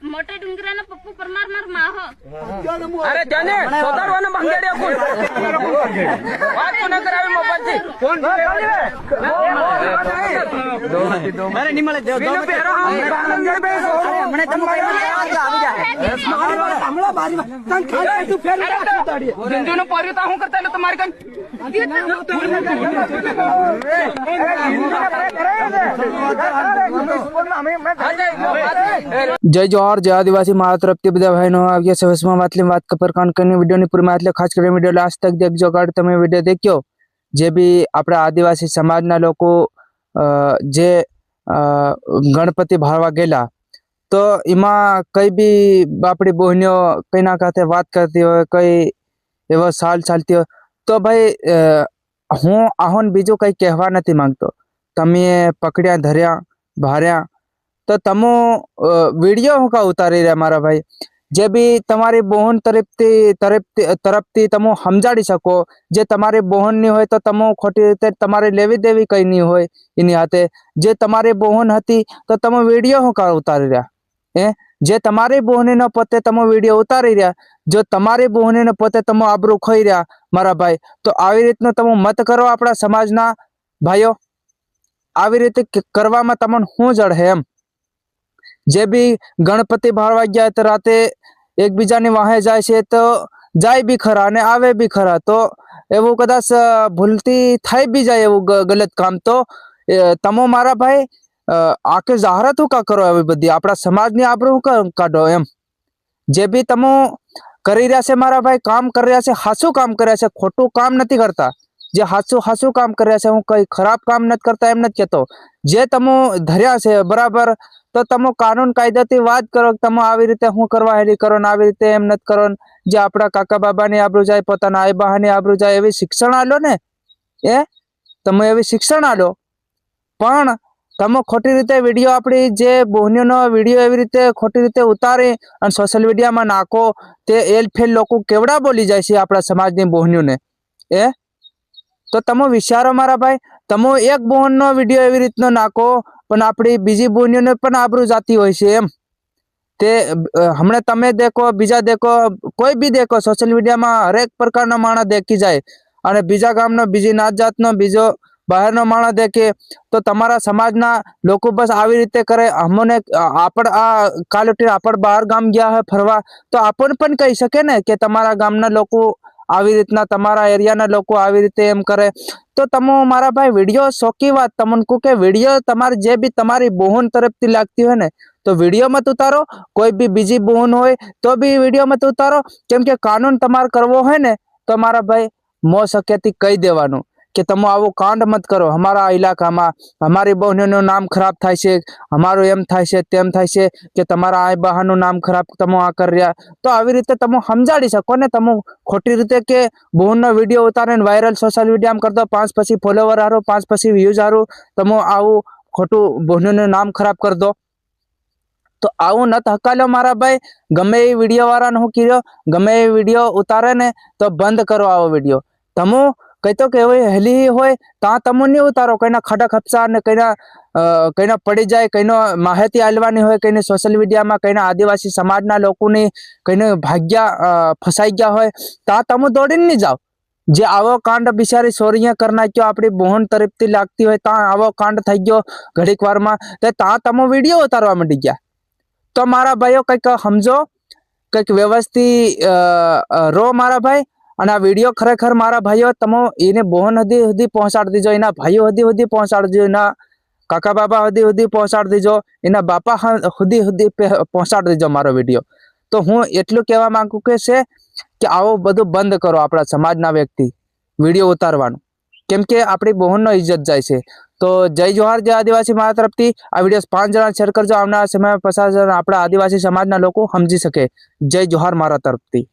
मोठे डुंगराना पप्पू परमार मार माहो अरे जाने सोदारवाना भांगेड़े कोण बात कोण करावे मोबाईल से कोण अरे निमळे देव दो पेरो भांगेड़े बे हमने तुम कई આવી જાય हमला बारी तन खाले तू फेर ताड़ी जिंदू ने परिता हूं करता ले तुम्हारे कन जय जोहार जय आदिवासी मारा तरफથી બધા ભાઈનો આવ્યા છે વસમાં વાતલી વાત કપર કાન કરીને વિડિયોની પૂરી માહિતી ખાસ કરીને વિડિયો લાસ્ટ તક દેખજો ગાડ તમે વિડિયો દેખ્યો જે બી આપણા આદિવાસી સમાજના લોકો જે ગણપતિ ભાળવા ગયેલા તો એમાં કઈ બી આપણી બહેનીઓ કઈના ખાતે વાત કરતી હોય કઈ એવો સાલ ચાલતી હોય તો ભાઈ હું આહોન બીજું કઈ કહેવા નથી માંગતો તમે પકડ્યા ધર્યા ભાર્યા तो तमो वीडियो का उतारी रहा मारा भाई जे भी तमारी बोहन तरफती तमो समझाड़ी सको जे तमारी बोहन नहीं होय तो तमो खोटी रीते तमारी लेवी देवी कई नहीं होय इनी हाथे जे तमारी बोहन हती तो तमो वीडियो का उतारी रहा जे तमारी बोहनी न पोते तमो वीडियो उतारी रहा जो तमारी बोहनी न पोते तमो आबरू खाई रहा मारा भाई तो आवी रीतनो तमो मत करो अपना समाजना भाईओ आवी रीते करवामां तमने शुं जड़ है एम जे भी गणपति भाड़वा गया तो राते एक बीजा ने वहां जाए छे तो जाए भी खरा ने आवे भी खरा तो एवं कदाच भूलती थाई भी जाए एवं गलत काम तो तमो मारा भाई आके जाहरात का करो एवं बधी अपना समाज ने आबरू काढो एम जे भी तमो करी रह्या छे मारा भाई काम कर रह्या छे हासू काम कर रह्या छे खोटू काम नहीं करता जे हासू हासू काम कर रह्या छे हूँ कई खराब काम नहीं करता एम नहीं कहतो जे तमो धर्या छे बराबर तो तमो कानून कायदाथी वात करो तमो आवी रीते हूँ करवा हेली करो आवी रीते एम नत करो जे आपड़ा काका बाबा ने आबरू जाए पोताना आई बहा ने आबरू जाए एवी शिक्षण आलो ने तमे एवी शिक्षण आलो पण तमो खोटी रीते विडियो आपणी जे बोहनीओनो विडियो एवी रीते खोटी रीते उतारी अने सोशल मीडिया में नाखो ते एल फेल लोको केवड़ा बोली जाय छे आपड़ा समाजनी बोहनीओने तो तमो विचारो मारा भाई तमो एक बोहननो विडियो एवी रीतनो नाखो पण आपणी बीजी बोहनीओने पण आबरू जाती होय छे एम ते हमणे तमे देखो बीजा देखो कोई भी देखो सोशल मीडिया में हरेक प्रकारनो माणस देखी जाए अने बीजा गामनो बीजी नात जातनो बीजो बहारनो माणस देखे तो तमारा समाजना लोको बस आवी रीते करे हमने आपण आ काल उठीने आपण बहार गाम गया है फरवा तो आपण पण कही सके ने के तमारा गामना लोको आवी रीतना तमारा एरियाना लोको आवी रीते एम करे तो तमो मारा भाई विडियो शौकी बात तमनको के विडियो तमारे जे भी तमारी बोहन तरफथी लागती हो ने तो विडियो मत उतारो कोई भी बीजी बोहन होय तो भी विडियो मत उतारो केम के कानून तमारे करवो है ने तो मारा भाई मो सकेती कही देवानुं कि तमो आवो कांड मत करो हमारा इलाका में हमारी बहनों नाम खराब थाय छे हमारो एम थाय छे तेम थाय छे कि तमारा आ बहानो नाम खराब तमो आ कर रह्या तो आवी रीते तमो समजाड़ी सको ने तमो खोटी रीते के बहननो विडियो उतारीने वायरल सोशल मीडिया में कर दो 5 पछी फॉलोवर हारो 5 पछी व्यूज हारो तमो आवो खोटू बहनों नाम खराब कर दो तो आवो नत हकालो मारा भाई गमे विडियो वाला ने हूँ कीधो गमे विडियो उतारे ने तो बंद करो आवो विडियो तमो कई तो के हेली होय ता तमो नहीं उतारो कईना खड़ा खपसा ने कईना पड़ी जाए कईनो माहिती आलवानी होय कईने सोशल मीडिया में कईना आदिवासी समाजना लोकोनी कईने भाग्या फसाई गया होय ता तमो दौड़ीने नहीं जाओ जे आवो कांड बिचारी सोरिया करना क्यों अपनी बोहन तरफथी लागती होय ता आवो कांड थई गयो घड़ीक वार में ते ता तमो विडियो उतारवा मंडी गया तो मारा भाईओ कईक समझो कईक व्यवस्थित रो मारा भाई અને આ વિડીયો ખરેખર મારા ભાઈઓ તમો એને બોહન હદી સુધી પહોંચાડી દીજો એના ભાઈઓ હદી સુધી પહોંચાડી દીજો એના કાકા બાબા હદી સુધી પહોંચાડી દીજો એના બાપા હદી સુધી પહોંચાડી દીજો મારો વિડીયો તો હું એટલું કહેવા માંગુ કે છે કે આવો બધું બંધ કરો આપણા સમાજના વ્યક્તિ વિડીયો ઉતારવાનું કેમ કે આપણી બહેનનો ઇજ્જત જાય છે તો જય જોહાર જય આદિવાસી મારા તરફથી આ વિડીયો 5 જણા શેર કરજો આવનારા સમયમાં 50 જણા આપણા આદિવાસી સમાજના લોકો સમજી શકે જય જોહાર મારા તરફથી।